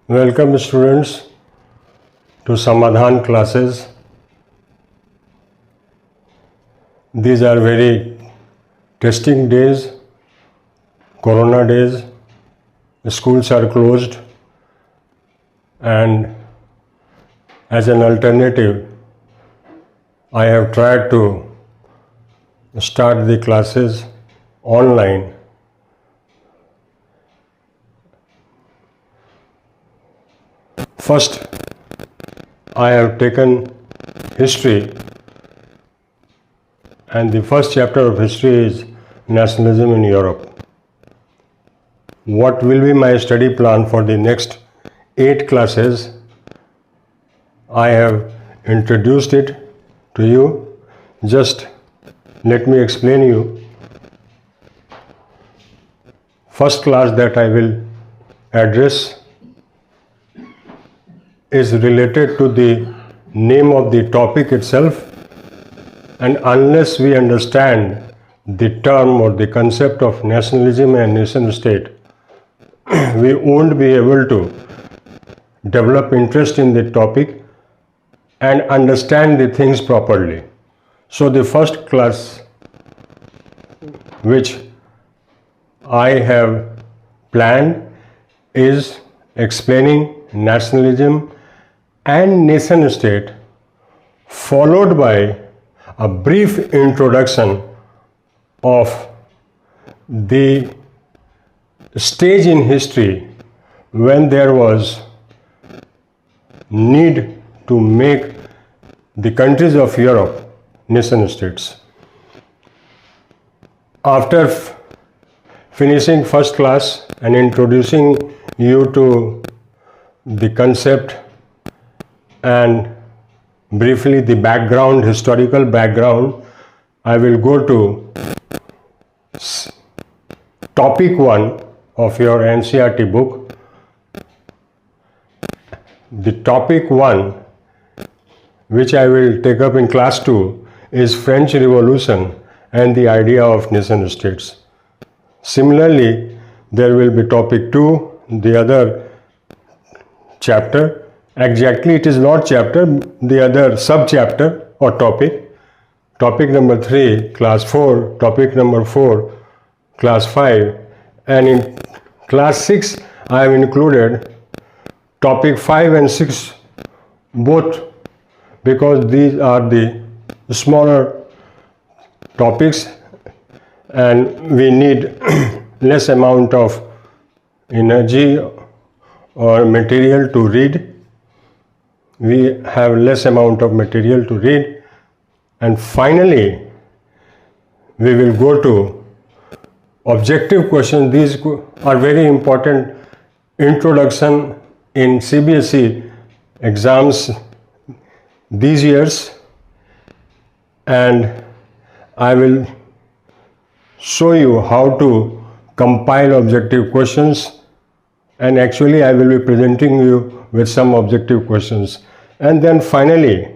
Welcome students to Samadhan classes. These are very testing days, Corona days, schools are closed, and as an alternative, I have tried to start the classes online. First, I have taken history, and the first chapter of history is nationalism in Europe. What will be my study plan for the next 8 classes? I have introduced it to you. Just let me explain you. First class that I will address is related to the name of the topic itself, and unless we understand the term or the concept of nationalism and nation state, we won't be able to develop interest in the topic and understand the things properly. So the first class which I have planned is explaining nationalism and nation state, followed by a brief introduction of the stage in history when there was need to make the countries of Europe nation states. After finishing first class and introducing you to the concept and briefly the background, historical background, I will go to topic 1 of your NCERT book. The topic 1 which I will take up in class 2 is French Revolution and the idea of nation states. Similarly, there will be topic 2, the other chapter. Exactly, it is not chapter, the other sub-chapter or topic. Topic number 3, class 4, topic number 4, class 5, and in class 6, I have included topic 5 and 6 both, because these are the smaller topics and we need less amount of energy or material to read. We have less amount of material to read, and finally we will go to objective questions. These are very important introduction in CBSE exams these years, and I will show you how to compile objective questions, and actually I will be presenting you with some objective questions. And then finally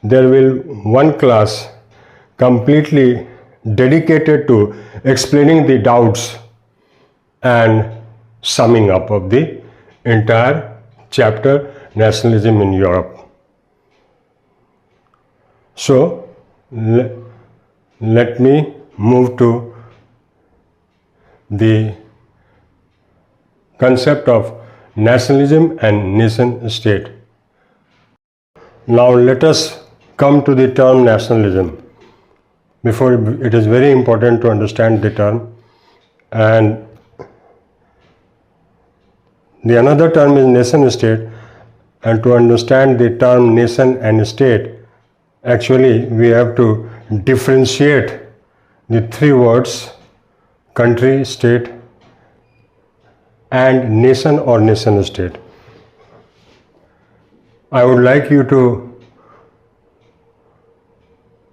there will one class completely dedicated to explaining the doubts and summing up of the entire chapter nationalism in Europe. So let me move to the concept of nationalism and nation state. Now let us come to the term nationalism. Before, it is very important to understand the term, and the another term is nation state, and to understand the term nation and state, actually we have to differentiate the 3 words: country, state, and nation or nation state. I would like you to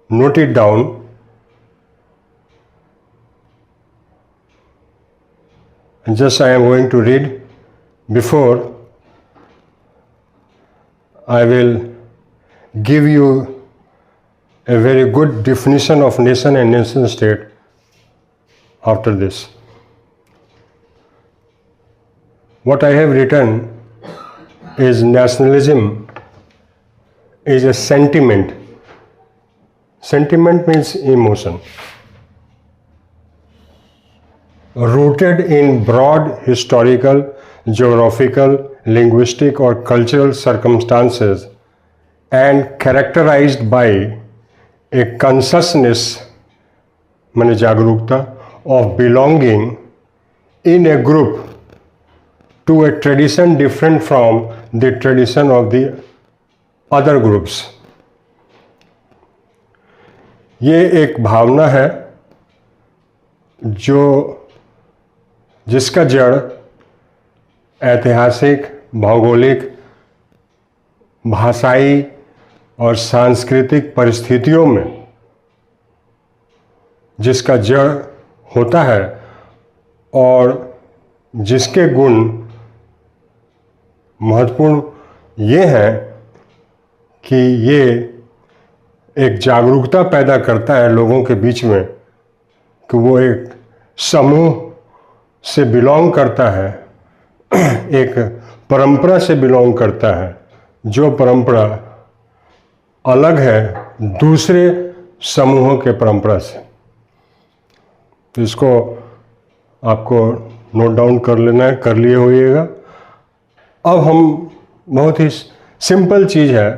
note it down. And just I am going to read. Before, I will give you a very good definition of nation and nation state after this. What I have written is nationalism is a sentiment. Sentiment means emotion. Rooted in broad historical, geographical, linguistic or cultural circumstances and characterized by a consciousness माने जागरूकता of belonging in a group to a tradition different from the tradition of the other groups. ये एक भावना है जिसका जड़ ऐतिहासिक, भौगोलिक, भाषाई और सांस्कृतिक परिस्थितियों में जिसका जड़ होता है और जिसके गुण महत्वपूर्ण ये हैं कि ये एक जागरूकता पैदा करता है लोगों के बीच में कि वो एक समूह से बिलोंग करता है, एक परंपरा से बिलोंग करता है, जो परंपरा अलग है दूसरे समूहों के परंपरा से। तो इसको आपको नोट डाउन कर लेना है, कर लिए होइएगा। अब हम बहुत ही सिंपल चीज़ है,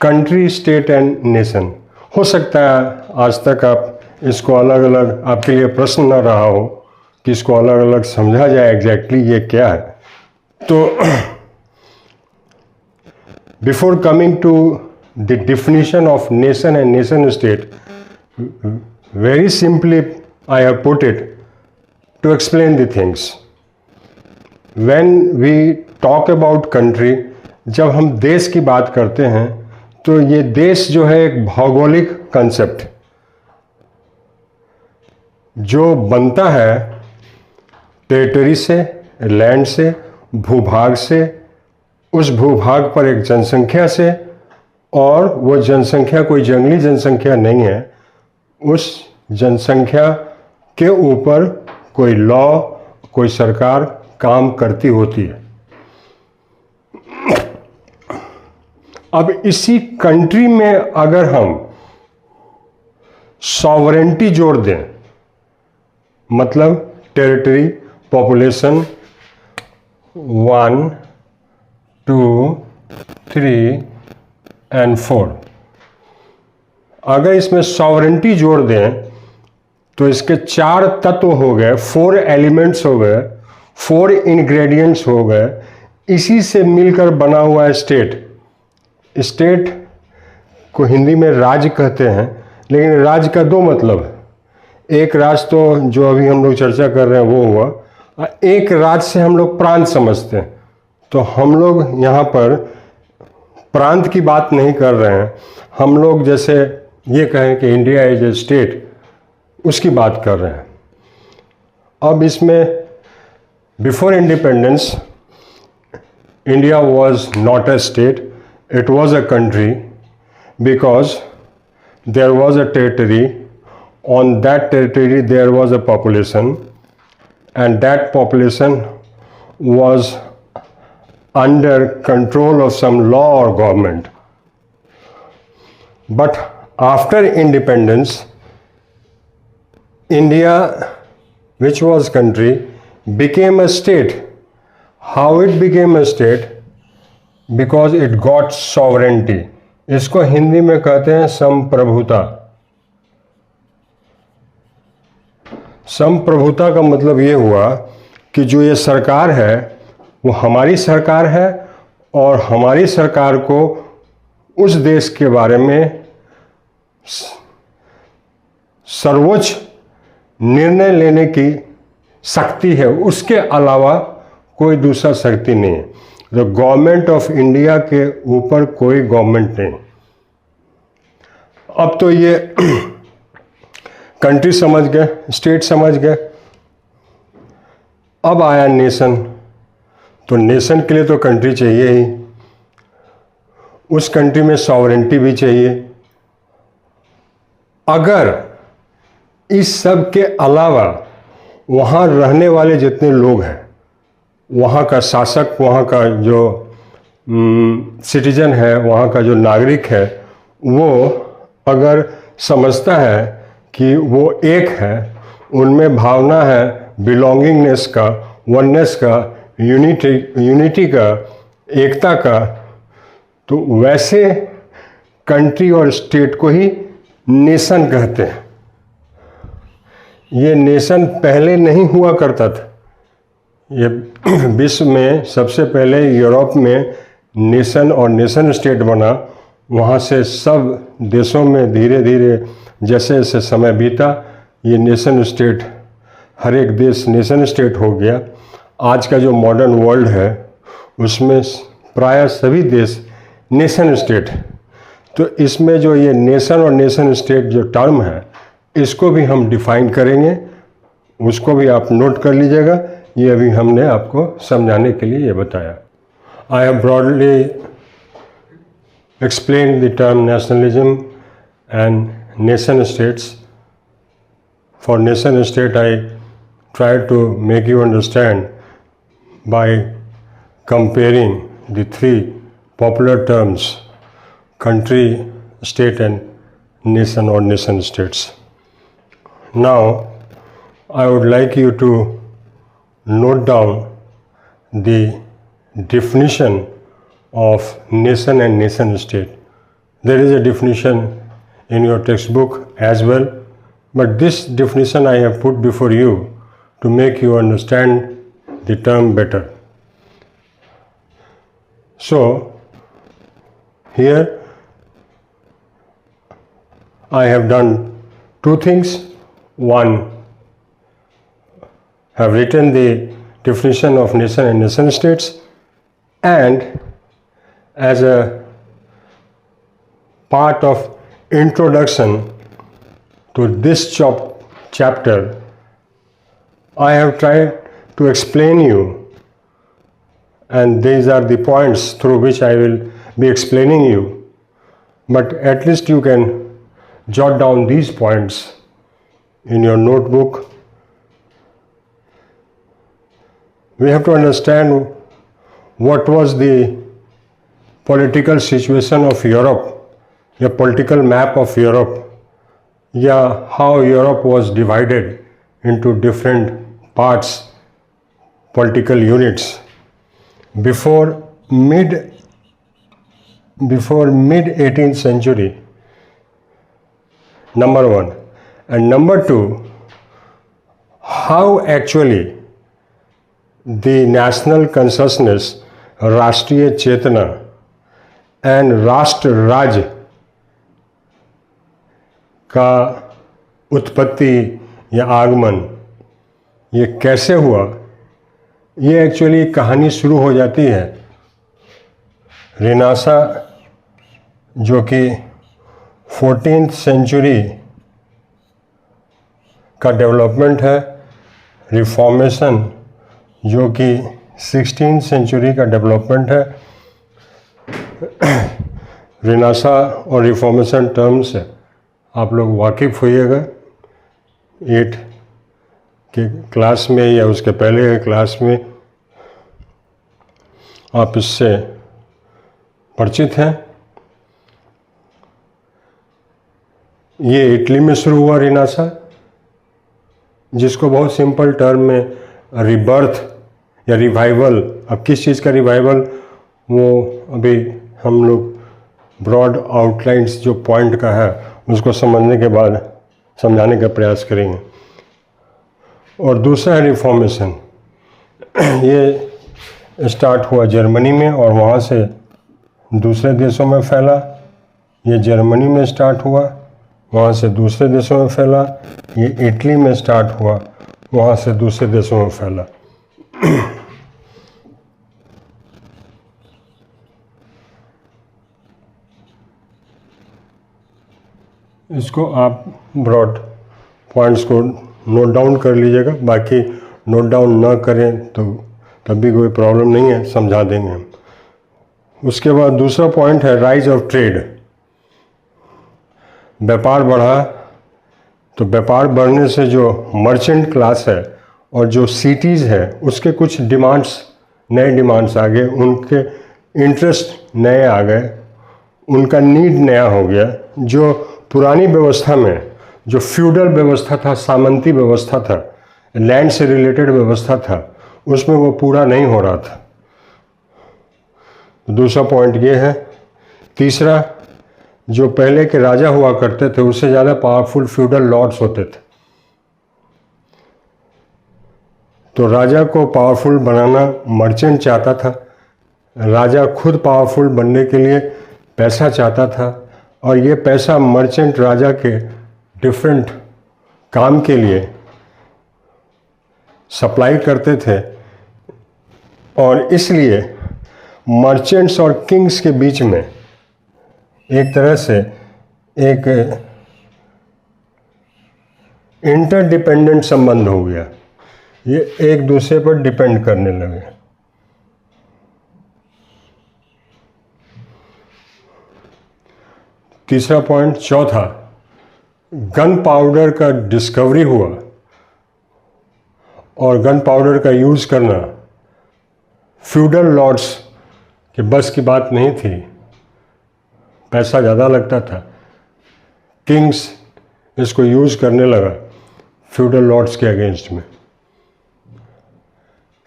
कंट्री, स्टेट एंड नेशन। हो सकता है आज तक आप इसको अलग अलग, आपके लिए प्रश्न न रहा हो कि इसको अलग अलग समझा जाए एग्जैक्टली ये क्या है। तो before coming to the definition of nation and nation state, very simply I have put it to explain the things. When we talk about country, जब हम देश की बात करते हैं तो ये देश जो है एक भौगोलिक कंसेप्ट जो बनता है टेरिटरी से, लैंड से, भूभाग से, उस भूभाग पर एक जनसंख्या से, और वो जनसंख्या कोई जंगली जनसंख्या नहीं है, उस जनसंख्या के ऊपर कोई लॉ, कोई सरकार काम करती होती है। अब इसी कंट्री में अगर हम सॉवरेंटी जोड़ दें, मतलब टेरिटरी, पॉपुलेशन 1, 2, 3 एंड 4, अगर इसमें सॉवरेंटी जोड़ दें तो इसके 4 तत्व हो गए, 4 एलिमेंट्स हो गए, 4 इंग्रेडिएंट्स हो गए। इसी से मिलकर बना हुआ है स्टेट। स्टेट को हिंदी में राज्य कहते हैं, लेकिन राज्य का 2 मतलब है। एक राज्य तो जो अभी हम लोग चर्चा कर रहे हैं वो हुआ, एक राज्य से हम लोग प्रांत समझते हैं। तो हम लोग यहाँ पर प्रांत की बात नहीं कर रहे हैं, हम लोग जैसे ये कहें कि इंडिया इज ए स्टेट, उसकी बात कर रहे हैं। अब इसमें before independence India was not a state, it was a country, because there was a territory, on that territory there was a population, and that population was under control of some law or government. But after independence India, which was country, became a state. How it became a state? Because it got sovereignty. इसको हिंदी में कहते हैं संप्रभुता। संप्रभुता का मतलब ये हुआ कि जो ये सरकार है वो हमारी सरकार है और हमारी सरकार को उस देश के बारे में सर्वोच्च निर्णय लेने की शक्ति है, उसके अलावा कोई दूसरा शक्ति नहीं है। तो गवर्नमेंट ऑफ इंडिया के ऊपर कोई गवर्नमेंट नहीं। अब तो ये कंट्री समझ गए, स्टेट समझ गए, अब आया नेशन। तो नेशन के लिए तो कंट्री चाहिए ही, उस कंट्री में सॉवरेंटी भी चाहिए। अगर इस सब के अलावा वहाँ रहने वाले जितने लोग हैं, वहाँ का शासक, वहाँ का जो सिटीजन है, वहाँ का जो नागरिक है, वो अगर समझता है कि वो एक है, उनमें भावना है बिलोंगिंगनेस का, वननेस का, यूनिटी का, एकता का, तो वैसे कंट्री और स्टेट को ही नेशन कहते हैं। ये नेशन पहले नहीं हुआ करता था। ये विश्व में सबसे पहले यूरोप में नेशन और नेशन स्टेट बना। वहाँ से सब देशों में धीरे धीरे जैसे जैसे समय बीता, ये नेशन स्टेट, हर एक देश नेशन स्टेट हो गया। आज का जो मॉडर्न वर्ल्ड है उसमें प्रायः सभी देश नेशन स्टेट है। तो इसमें जो ये नेशन और नेशन स्टेट जो टर्म है, इसको भी हम डिफाइन करेंगे, उसको भी आप नोट कर लीजिएगा। ये अभी हमने आपको समझाने के लिए ये बताया। I have broadly explained the term nationalism and nation states. For nation state, I tried to make you understand by comparing the three popular terms: country, state and nation or nation states. Now, I would like you to note down the definition of nation and nation state. There is a definition in your textbook as well, but this definition I have put before you to make you understand the term better. So here I have done two things. One, have written the definition of nation and nation states, and as a part of introduction to this chapter, I have tried to explain you, and these are the points through which I will be explaining you, but at least you can jot down these points in your notebook. We have to understand what was the political situation of Europe, the political map of Europe, how Europe was divided into different parts, political units before mid 18th century, number one. And number two, how actually the national consciousness, राष्ट्रीय चेतना and राष्ट्र राज्य का उत्पत्ति या आगमन ये कैसे हुआ, ये एक्चुअली कहानी शुरू हो जाती है रेनेसां, जो कि 14th सेंचुरी का डेवलपमेंट है, रिफॉर्मेशन जो कि 16th सेंचुरी का डेवलपमेंट है। रेनेसां और रिफॉर्मेशन टर्म से आप लोग वाकिफ़ होइएगा। 8 के क्लास में या उसके पहले के क्लास में आप इससे परिचित हैं। ये इटली में शुरू हुआ रेनेसां, जिसको बहुत सिंपल टर्म में रिबर्थ या रिवाइवल, अब किस चीज़ का रिवाइवल वो अभी हम लोग ब्रॉड आउटलाइंस जो पॉइंट का है उसको समझने के बाद समझाने का प्रयास करेंगे। और दूसरा है रिफॉर्मेशन। ये स्टार्ट हुआ जर्मनी में और वहाँ से दूसरे देशों में फैला। ये जर्मनी में स्टार्ट हुआ, वहाँ से दूसरे देशों में फैला। ये इटली में स्टार्ट हुआ, वहाँ से दूसरे देशों में फैला। इसको आप ब्रॉड पॉइंट्स को नोट डाउन कर लीजिएगा, बाकी नोट डाउन ना करें तो तब भी कोई प्रॉब्लम नहीं है, समझा देंगे हम। उसके बाद दूसरा पॉइंट है राइज ऑफ ट्रेड। व्यापार बढ़ा, तो व्यापार बढ़ने से जो मर्चेंट क्लास है और जो सिटीज़ है उसके कुछ डिमांड्स, नए डिमांड्स आ गए। उनके इंटरेस्ट नए आ गए, उनका नीड नया हो गया। जो पुरानी व्यवस्था में जो फ्यूडल व्यवस्था था, सामंती व्यवस्था था, लैंड से रिलेटेड व्यवस्था था, उसमें वो पूरा नहीं हो रहा था। दूसरा पॉइंट ये है। तीसरा, जो पहले के राजा हुआ करते थे उससे ज़्यादा पावरफुल फ्यूडल लॉर्ड्स होते थे, तो राजा को पावरफुल बनाना मर्चेंट चाहता था। राजा खुद पावरफुल बनने के लिए पैसा चाहता था, और ये पैसा मर्चेंट राजा के डिफरेंट काम के लिए सप्लाई करते थे, और इसलिए मर्चेंट्स और किंग्स के बीच में एक तरह से एक इंटरडिपेंडेंट संबंध हो गया। ये एक दूसरे पर डिपेंड करने लगे। तीसरा पॉइंट, चौथा, गन पाउडर का डिस्कवरी हुआ, और गन पाउडर का यूज़ करना फ्यूडल लॉर्ड्स के बस की बात नहीं थी, पैसा ज़्यादा लगता था। किंग्स इसको यूज़ करने लगा फ्यूडल लॉर्ड्स के अगेंस्ट में।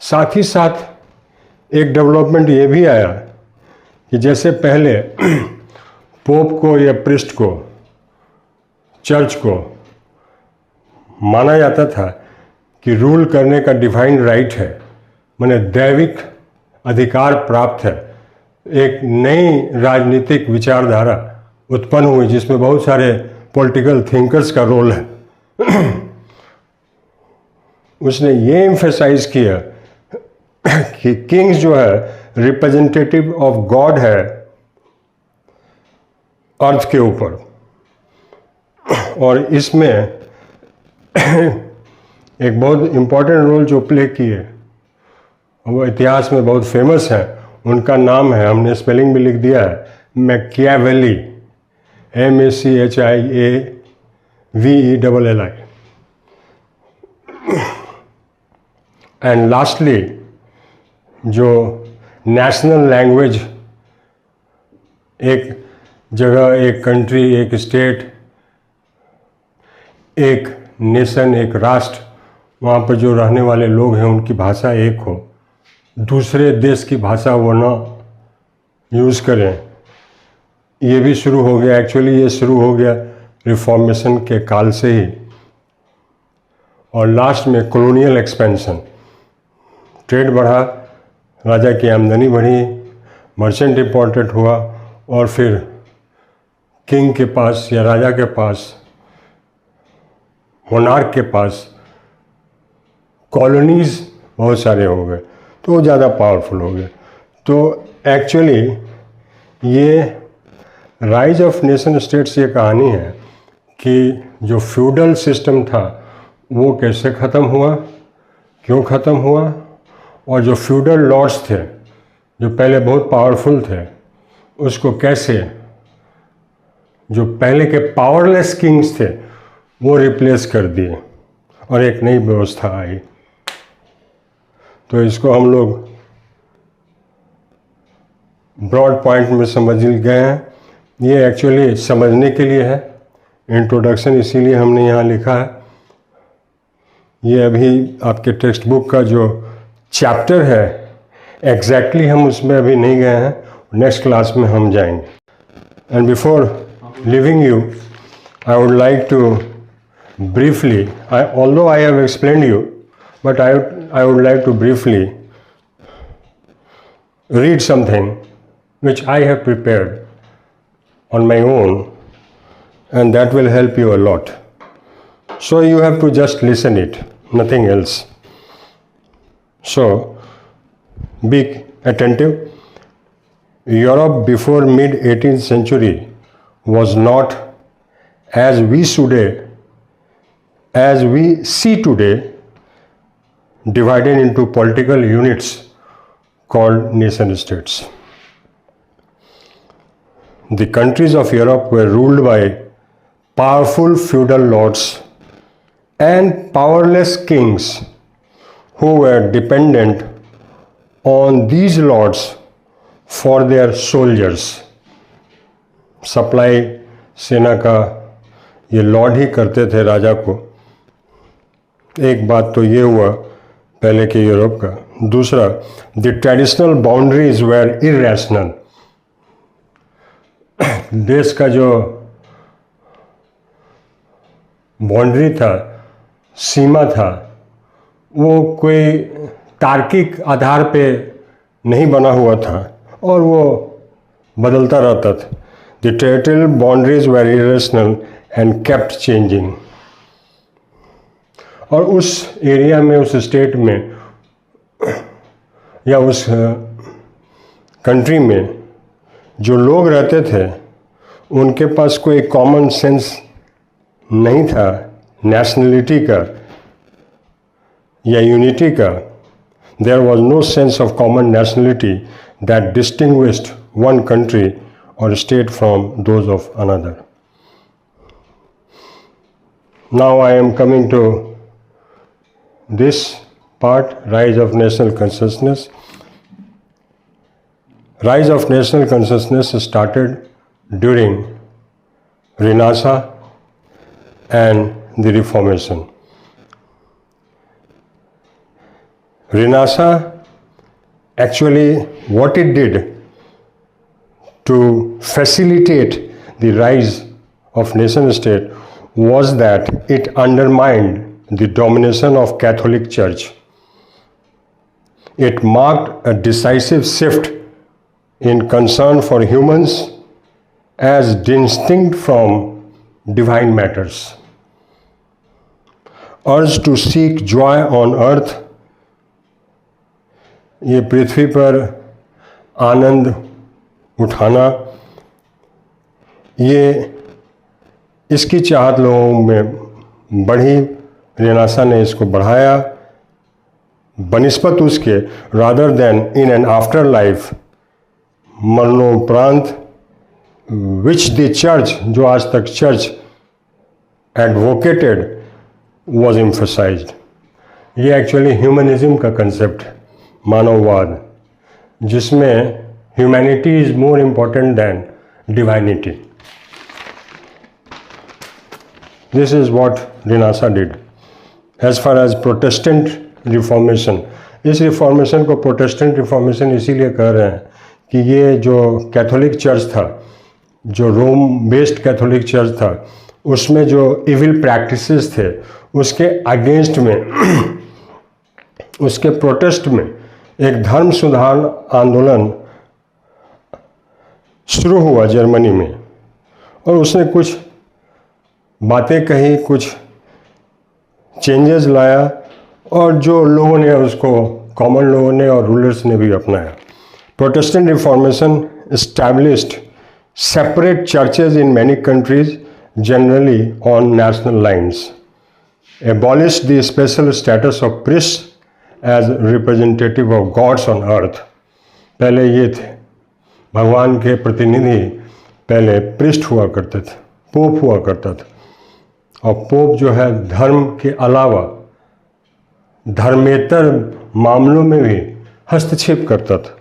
साथ ही साथ एक डेवलपमेंट ये भी आया कि जैसे पहले पोप को या प्रिस्ट को, चर्च को माना जाता था कि रूल करने का डिवाइन राइट है, माने दैविक अधिकार प्राप्त है, एक नई राजनीतिक विचारधारा उत्पन्न हुई जिसमें बहुत सारे पॉलिटिकल थिंकर्स का रोल है। उसने ये एम्फेसाइज किया कि किंग्स जो है रिप्रेजेंटेटिव ऑफ गॉड है अर्थ के ऊपर, और इसमें एक बहुत इम्पोर्टेंट रोल जो प्ले किए, वो इतिहास में बहुत फेमस है। उनका नाम है, हमने स्पेलिंग भी लिख दिया है, मैकियावेली, MACHIAVELLI। एंड लास्टली, जो नेशनल लैंग्वेज एक जगह, एक कंट्री, एक स्टेट, एक नेशन, एक राष्ट्र, वहाँ पर जो रहने वाले लोग हैं उनकी भाषा एक हो, दूसरे देश की भाषा वो ना यूज़ करें, ये भी शुरू हो गया। एक्चुअली ये शुरू हो गया रिफॉर्मेशन के काल से ही, और लास्ट में कॉलोनियल एक्सपेंशन, ट्रेड बढ़ा, राजा की आमदनी बढ़ी, मर्चेंट इम्पोर्टेंट हुआ, और फिर किंग के पास या राजा के पास, मोनार्क के पास कॉलोनीज़ बहुत सारे हो गए, तो वो ज़्यादा पावरफुल हो गए। तो एक्चुअली ये राइज ऑफ नेशन स्टेट्स ये कहानी है कि जो फ्यूडल सिस्टम था वो कैसे ख़त्म हुआ, क्यों ख़त्म हुआ, और जो फ्यूडल लॉर्ड्स थे जो पहले बहुत पावरफुल थे, उसको कैसे जो पहले के पावरलेस किंग्स थे वो रिप्लेस कर दिए और एक नई व्यवस्था आई। तो इसको हम लोग ब्रॉड पॉइंट में समझ गए हैं। ये एक्चुअली समझने के लिए है, इंट्रोडक्शन इसीलिए हमने यहाँ लिखा है। ये अभी आपके टेक्स्ट बुक का जो चैप्टर है एग्जैक्टली हम उसमें अभी नहीं गए हैं, नेक्स्ट क्लास में हम जाएंगे। And before leaving you I would like to briefly, although I have explained you, but I would like to briefly read something which I have prepared on my own, and that will help you a lot. So you have to just listen it, nothing else. So be attentive. Europe before mid-18th century was not as we see today, divided into political units called nation states. The countries of Europe were ruled by powerful feudal lords and powerless kings who were dependent on these lords for their soldiers. Supply सेना का ये Lord ही करते थे राजा को। एक बात तो ये हुआ पहले के यूरोप का। दूसरा, the traditional boundaries were irrational. देश का जो बाउंड्री था, सीमा था, वो कोई तार्किक आधार पे नहीं बना हुआ था और वो बदलता रहता था। The territorial boundaries were irrational and kept changing. और उस एरिया में, उस स्टेट में या उस कंट्री में जो लोग रहते थे, उनके पास कोई कॉमन सेंस नहीं था नेशनलिटी का या यूनिटी का। There was no sense of common nationality that distinguished one country or state from those of another. Now I am coming to this part, rise of national consciousness. Rise of national consciousness started during Renaissance and the Reformation. Renaissance, actually what it did to facilitate the rise of nation state was that it undermined the domination of Catholic Church. It marked a decisive shift in concern for humans as distinct from divine matters. Urge to seek joy on earth, ये पृथ्वी पर आनंद उठाना, ये इसकी चाहत लोगों में बढ़ी। Renaissance ने इसको बढ़ाया बनिस्बत उसके, rather than in an afterlife, मरणोपरांत, विच द चर्च, जो आज तक चर्च एडवोकेटेड, वॉज एम्फसाइज्ड। ये एक्चुअली ह्यूमनिज्म का कंसेप्ट है, मानववाद, जिसमें humanity is more important than divinity. This is what Renaissance did. As far as Protestant Reformation, इस रिफॉर्मेशन को प्रोटेस्टेंट रिफॉर्मेशन इसीलिए कह रहे हैं कि ये जो कैथोलिक चर्च था, जो रोम बेस्ड कैथोलिक चर्च था, उसमें जो इविल प्रैक्टिसेस थे उसके अगेंस्ट में, उसके प्रोटेस्ट में एक धर्म सुधार आंदोलन शुरू हुआ जर्मनी में। और उसने कुछ बातें कही, कुछ चेंजेस लाया और जो लोगों ने उसको, कॉमन लोगों ने और रूलर्स ने भी अपनाया। Protestant Reformation established separate churches in many countries, generally on national lines, abolished the special status of priest as representative of gods on earth. पहले ये थे भगवान के प्रतिनिधि, पहले प्रीस्ट हुआ करते थे, पोप हुआ करता था। और पोप जो है धर्म के अलावा धर्मेतर मामलों में भी हस्तक्षेप करता था।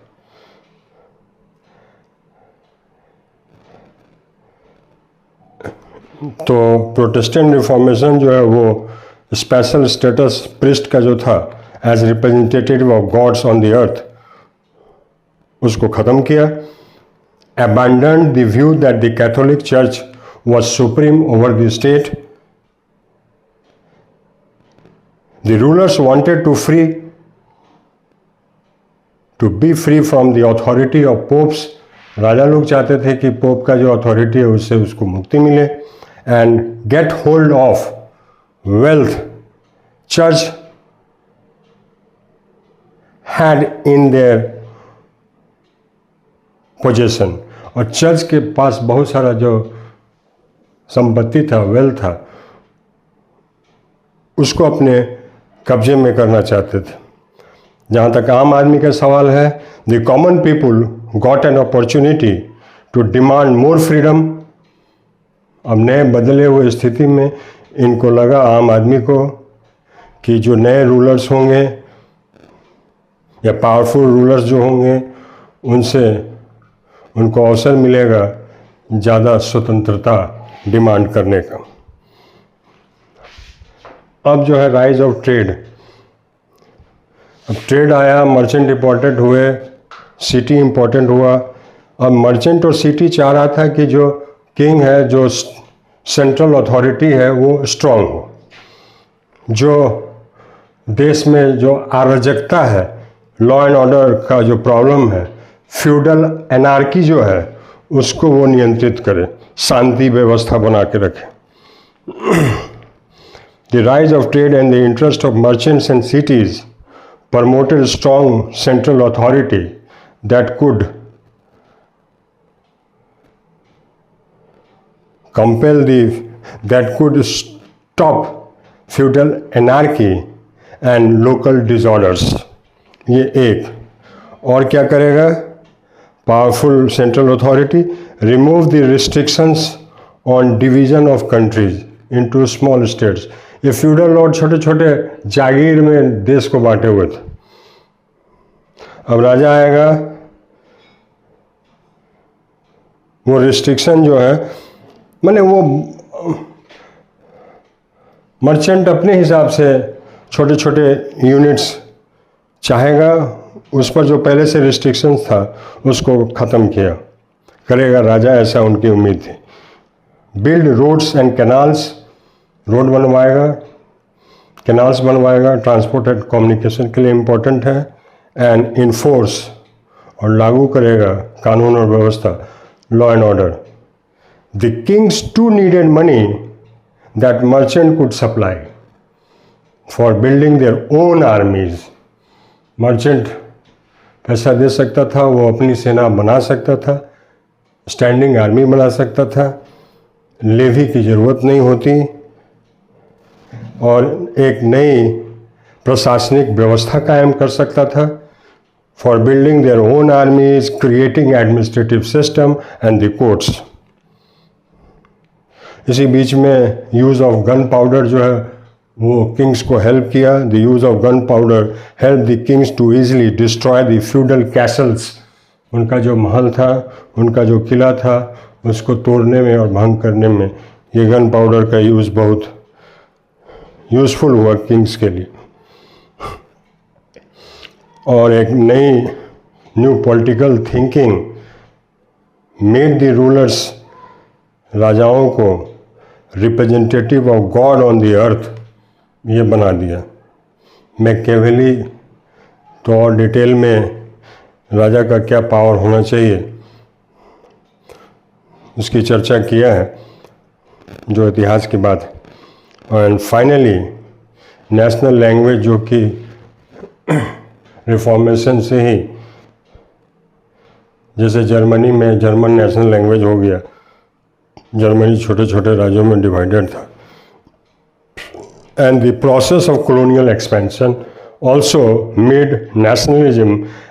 तो प्रोटेस्टेंट रिफॉर्मेशन जो है वो स्पेशल स्टेटस प्रीस्ट का जो था as representative of gods on the earth, उसको ख़त्म किया। abandoned the view that the Catholic Church was supreme over the state. The rulers wanted to be free from the authority of popes. राजा लोग चाहते थे कि पोप का जो authority है उससे उसको मुक्ति मिले। And get hold of wealth church had in their possession. और चर्च के पास बहुत सारा जो संपत्ति था, वेल्थ था, उसको अपने कब्जे में करना चाहते थे। जहाँ तक आम आदमी का सवाल है, the common people got an opportunity to demand more freedom. अब नए बदले हुए स्थिति में इनको लगा, आम आदमी को, कि जो नए रूलर्स होंगे या पावरफुल रूलर्स जो होंगे उनसे उनको अवसर मिलेगा ज़्यादा स्वतंत्रता डिमांड करने का। अब जो है राइज ऑफ ट्रेड, अब ट्रेड आया, मर्चेंट इम्पोर्टेंट हुए, सिटी इम्पोर्टेंट हुआ। अब मर्चेंट और सिटी चाह रहा था कि जो किंग है, जो सेंट्रल अथॉरिटी है, वो स्ट्रांग हो। जो देश में जो अराजकता है, लॉ एंड ऑर्डर का जो प्रॉब्लम है, फ्यूडल एनार्की जो है, उसको वो नियंत्रित करे, शांति व्यवस्था बना के रखे। The rise of trade and the interest of merchants and cities promoted strong central authority that could stop feudal anarchy and local disorders। ये एक। और क्या करेगा? Powerful central authority remove the restrictions on division of countries into small states. ये feudal Lord छोटे छोटे जागीर में देश को बांटे हुए थे। अब राजा आएगा, वो रिस्ट्रिक्शन जो है, माने वो मर्चेंट अपने हिसाब से छोटे छोटे यूनिट्स चाहेगा, उस पर जो पहले से रिस्ट्रिक्शंस था उसको ख़त्म किया करेगा राजा, ऐसा उनकी उम्मीद थी। Build roads and canals, road बनवाएगा, कैनाल्स बनवाएगा, ट्रांसपोर्ट एंड कम्युनिकेशन के लिए इम्पोर्टेंट है। एंड इन्फोर्स, और लागू करेगा कानून और व्यवस्था, law and order. The kings too needed money that merchant could supply for building their own armies. Merchant पैसा दे सकता था, वो अपनी सेना बना सकता था, स्टैंडिंग आर्मी बना सकता था, लेवी की ज़रूरत नहीं होती, और एक नई प्रशासनिक व्यवस्था कायम कर सकता था। For building their own आर्मीज, creating administrative system and the courts. इसी बीच में यूज़ ऑफ गन पाउडर जो है वो किंग्स को हेल्प किया। The use of gun powder help the kings to easily destroy the feudal castles. उनका जो महल था, उनका जो किला था, उसको तोड़ने में और भंग करने में ये गन पाउडर का यूज़ बहुत यूज़फुल हुआ किंग्स के लिए। और एक नई new political thinking made the rulers, राजाओं को representative of God on the अर्थ ये बना दिया। मैकियावेली तो और डिटेल में राजा का क्या पावर होना चाहिए उसकी चर्चा किया है, जो इतिहास की बात है। एंड फाइनली नेशनल लैंग्वेज, जो कि रिफॉर्मेशन से ही, जैसे जर्मनी में जर्मन नेशनल लैंग्वेज हो गया, जर्मनी छोटे छोटे राज्यों में डिवाइडेड था। And the process of colonial expansion also made nationalism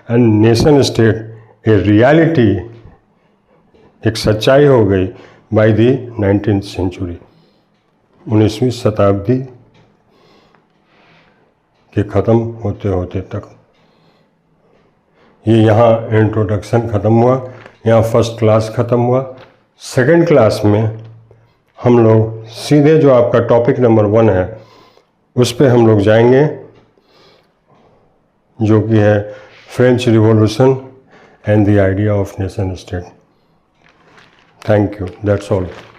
and nation state a reality, एक सच्चाई हो गई by the 19th century, 19वीं शताब्दी के ख़त्म होते होते तक। ये यहाँ इंट्रोडक्शन ख़त्म हुआ, यहाँ फर्स्ट क्लास ख़त्म हुआ। सेकंड क्लास में हम लोग सीधे जो आपका टॉपिक नंबर 1 है उस पे हम लोग जाएंगे, जो कि है French revolution and the idea of nation state. Thank you, that's all.